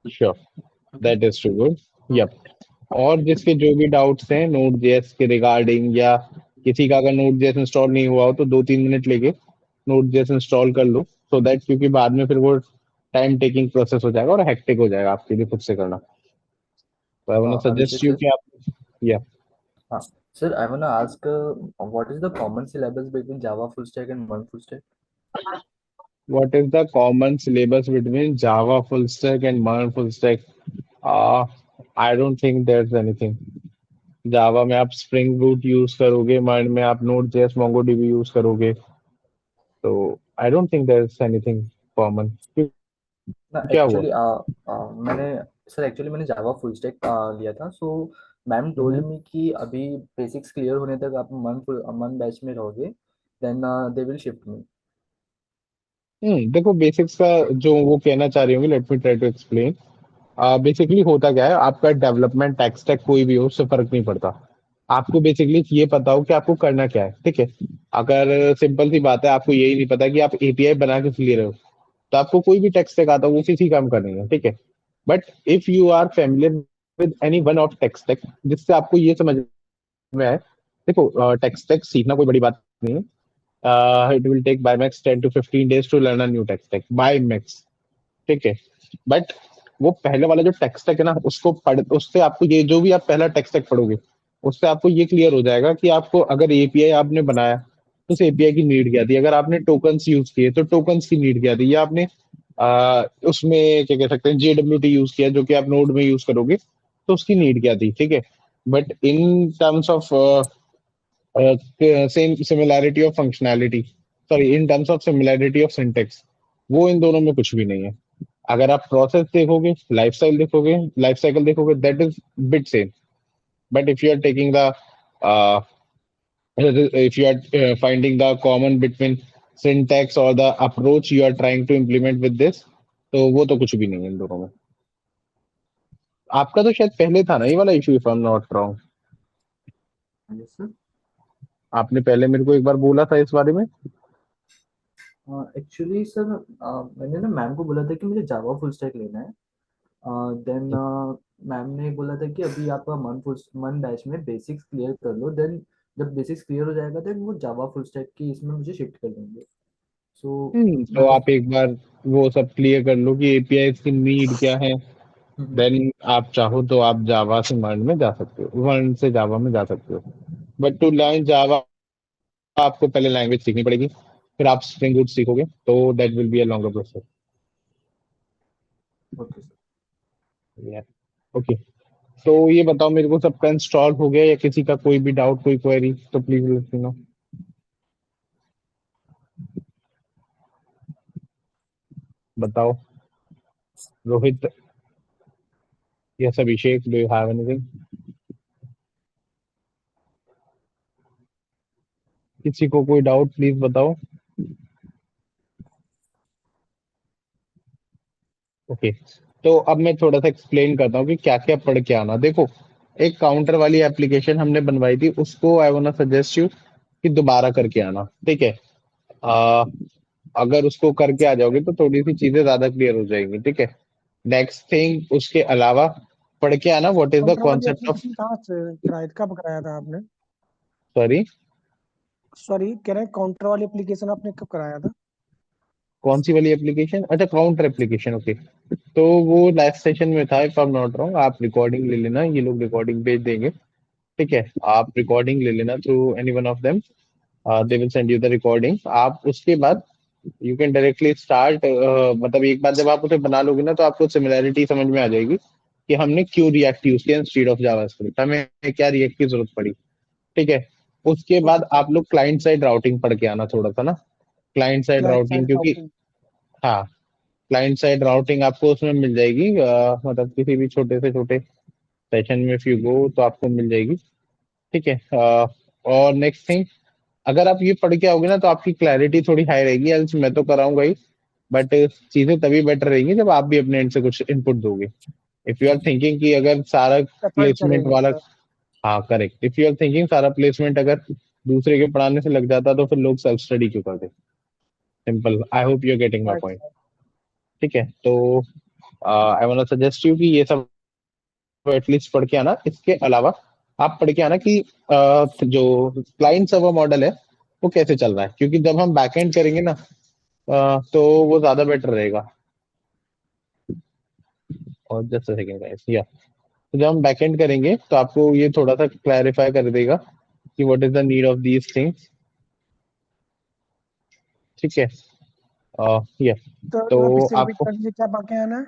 Sure, okay. That is too good. Yup, okay. और जिसके जो भी डाउट्स हैं नोड जेएस के रिगार्डिंग, या किसी का अगर नोड जेएस इंस्टॉल नहीं हुआ हो तो 2-3 मिनट लेके नोड जेएस इंस्टॉल कर लो, सो दैट क्योंकि बाद में फिर वो टाइम टेकिंग प्रोसेस हो जाएगा और हेक्टिक हो जाएगा आपके लिए खुद से करना। तो I want to Abhishek suggest you sir, कि आप या sir, I wanna ask, what is the common syllabus between Java full stack and One full stack? What is the common syllabus between Java full stack and MERN full stack? I don't think there is anything. Java में आप spring boot use करोगे, मर्न में आप node JS MongoDB use करोगे, तो I don't think there is anything common. ना क्या हुआ? एक्चुअली मैंने सर एक्चुअली मैंने जावा फुल स्टैक लिया था, सो मैम टोल्ड मी कि अभी बेसिक्स क्लियर होने तक आप मन बैच में रहोगे, then they will shift me. देखो बेसिक्स का जो वो कहना चाह रही होंगी, let me try to explain. Basically होता क्या है, आपका डेवलपमेंट टेक स्टैक कोई भी हो उससे फर्क नहीं पड़ता। आपको बेसिकली ये पता हो कि आपको करना क्या है। ठीक है, अगर सिंपल सी बात है आपको यही नहीं पता कि आप एपीआई बना के ले रहे हो, तो आपको कोई भी टेक स्टैक आता हो वो किसी काम का नहीं है। ठीक है, but if you are familiar with any one of tech stack जिससे आपको ये समझ में आए, देखो टेक स्टैक सीखना कोई बड़ी बात नहीं है। It will take by max 10 to 15 days to learn a new tech stack by max. ठीक है, बट वो पहले वाला जो टेक स्टैक है ना उसको पढ़, उससे आपको ये जो भी आप पहला टेक स्टैक पढ़ोगे उससे आपको ये क्लियर हो जाएगा कि आपको अगर एपीआई आपने बनाया तो उस एपीआई की नीड क्या थी, अगर आपने टोकन्स यूज किए तो टोकन्स की नीड क्या थी, या आपने उसमें क्या कह सकते हैं जेडब्ल्यूटी यूज किया जो कि आप नोड में यूज करोगे तो उसकी नीड क्या थी। ठीक है, but in terms of same similarity of functionality, sorry in terms of similarity of syntax, वो इन दोनों में कुछ भी नहीं है। अगर आप प्रोसेस देखोगे, लाइफ साइकिल देखोगे, that is bit same. But if you are taking the if you are finding the common between syntax or the approach you are trying to implement with this, तो वो तो कुछ भी नहीं है इन दोनों में। आपका तो शायद पहले था ना ये वाला issue, if I am not wrong. Yes sir. आपने पहले मेरे को एक बार बोला था इस बारे में। एक्चुअली सर मैंने ना मैम को बोला था कि मुझे जावा फुल स्टैक लेना है, देन मैम ने बोला था कि अभी आप मन बैच में बेसिक्स क्लियर कर लो, देन जब बेसिक्स क्लियर हो जाएगा देन वो जावा फुल स्टैक की इसमें मुझे शिफ्ट कर देंगे। सो तो आप एक बार वो सब क्लियर कर लो कि एपीआई की नीड क्या है, देन आप चाहो तो आप जावा से मर्न में जा सकते हो, मर्न से जावा में जा सकते हो। बट टू लर्न जावा आपको पहले लैंग्वेज सीखनी पड़ेगी, फिर आप स्प्रिंग बूट सीखोगे, तो that will be a longer process. Okay sir. Okay, तो ये बताओ मेरे को, सबका इंस्टॉल हो गया या किसी का कोई भी डाउट, कोई क्वेरी, तो प्लीज लेट मी नो। बताओ Rohit, yes Abhishek, do you have anything? किसी को कोई डाउट प्लीज बताओ। ओके, तो अब मैं थोड़ा सा एक्सप्लेन करता हूँ कि क्या क्या पढ़ के आना। देखो, एक काउंटर वाली एप्लीकेशन हमने बनवाई थी, उसको आई वांट सजेस्ट यू कि दोबारा करके आना, ठीक है। आ, अगर उसको करके आ जाओगे तो थोड़ी सी चीजें ज्यादा क्लियर हो जाएंगी, ठीक है। नेक्स्ट थिंग, उसके अलावा पढ़ के आना व्हाट इज द काउंटर वाली कॉन्सेप्ट ऑफ, एप्लीकेशन कहाँ से कराया, कब कराया था आपने? सॉरी सॉरी, कह रहे हैं काउंटर वाली एप्लीकेशन आपने कब कराया था? कौन सी वाली एप्लीकेशन? अच्छा, काउंटर एप्लीकेशन, ओके। तो वो लाइव सेशन में था, if I am not wrong. आप रिकॉर्डिंग ले लेना, ये लोग रिकॉर्डिंग भेज देंगे, ठीक है। आप रिकॉर्डिंग ले लेना through any one of them, they will send you the recording. आप उसके बाद यू कैन डायरेक्टली स्टार्ट, मतलब एक बार जब आप उसे बना लोगे ना, तो आपको सिमिलैरिटी समझ में आ जाएगी कि हमने क्यों रिएक्ट यूज किया इंस्टेड ऑफ जावास्क्रिप्ट, हमें क्या रिएक्ट की जरूरत पड़ी, ठीक है। उसके ओके बाद सर। आप लोग क्लाइंट साइड राउटिंग पढ़ के आना थोड़ा सा ना, client side client routing, side क्योंकि राउटिंग। हाँ, क्लाइंट साइड राउटिंग आपको उसमें मिल जाएगी, मतलब किसी भी छोटे से छोटे सेशन में इफ यू गो तो आपको मिल जाएगी, ठीक है। और नेक्स्ट थिंग, अगर आप ये पढ़ के आओगे ना तो आपकी क्लैरिटी थोड़ी हाई रहेगी, एल्स मैं तो कराऊंगा ही, बट चीजें तभी बेटर रहेंगी जब आप भी अपने एंड से कुछ इनपुट दोगे। इफ यू आर थिंकिंग कि अगर सारा एफर्ट प्लेसमेंट करेंगे वाला, सर। हाँ correct, if you are thinking सारा प्लेसमेंट अगर दूसरे के पढ़ाने से लग जाता तो फिर लोग सेल्फ स्टडी क्यों करते? Simple, I hope you are getting my right point, sir. ठीक है। तो आई वांट सजेस्ट यू कि ये सब एटलीस्ट पढ़ के आना। इसके अलावा आप पढ़ के आना कि जो क्लाइंट सर्वर मॉडल है वो कैसे चल रहा है, क्योंकि जब हम बैकएंड करेंगे ना, तो वो ज्यादा बेटर रहेगा। और जस्ट सेकंड गाइस, या तो जब हम बैकएंड करेंगे तो आपको ये थोड़ा सा क्लैरिफाई कर देगा कि what is the need of these things, ठीक है। या तो तो आप इससे रिपीट आपको कर दीजिए, क्या बाकी आना है?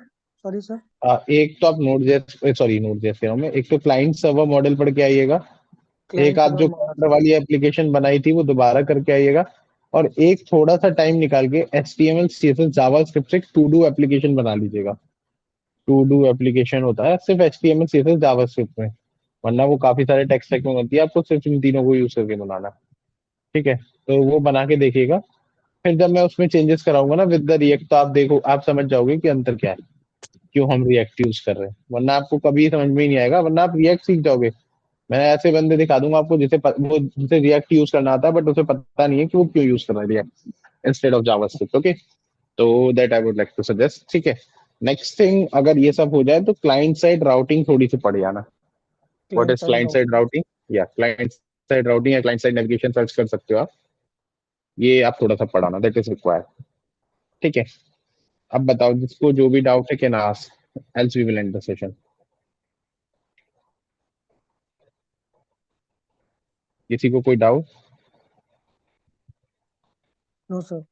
Sorry sir. एक तो आप नोड.जेएस, सॉरी नोड.जेएस कह रहा हूं मैं, एक तो क्लाइंट सर्वर मॉडल पढ़ के आइएगा, एक क्लाइंट आप सर्वर जो मॉडल। काउंटर वाली एप्लीकेशन बनाई थी वो दोबारा करके आइएगा, और एक थोड़ा सा टाइम निकाल के HTML CSS जावास्क्रिप्ट से टू डू एप्लीकेशन बना लीजिएगा। टू डू एप्लीकेशन होता है सिर्फ HTML CSS जावास्क्रिप्ट में, वरना वो काफी सारे टेक्स्ट स्टैक में होती है, आपको सिर्फ इन तीनों को यूज करके बनाना, ठीक है। तो वो बना के देखिएगा, फिर जब मैं उसमें चेंजेस कराऊंगा ना विद द रिएक्ट, तो आप देखो, आप समझ जाओगे कि अंतर क्या है, क्यों हम रिएक्ट यूज कर रहे हैं, वरना आपको कभी समझ में ही नहीं आएगा, वरना आप रिएक्ट सीख जाओगे। मैं ऐसे बंदे दिखा दूंगा आपको वो जिसे रिएक्ट यूज करना आता है, बट उसे पता नहीं है कि वो क्यों यूज कर रहा है React instead of JavaScript, okay. तो that I would like to suggest, ठीक है। नेक्स्ट थिंग, अगर ये सब हो जाए तो क्लाइंट साइड राउटिंग थोड़ी सी पढ़ जाना। What client is side client side routing. Routing? या क्लाइंट साइड राउटिंग या क्लाइंट साइड नेविगेशन सर्च कर सकते हो आप, ये आप थोड़ा सा पढ़ाना, दैट इज रिक्वायर्ड, ठीक है। अब बताओ, जिसको जो भी डाउट है can ask, else we will end the session. किसी को कोई डाउट? No sir.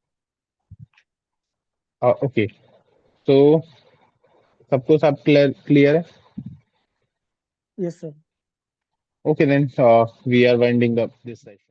ओके, तो सबको सब क्लियर है? Yes sir. Okay, then we are winding up this session.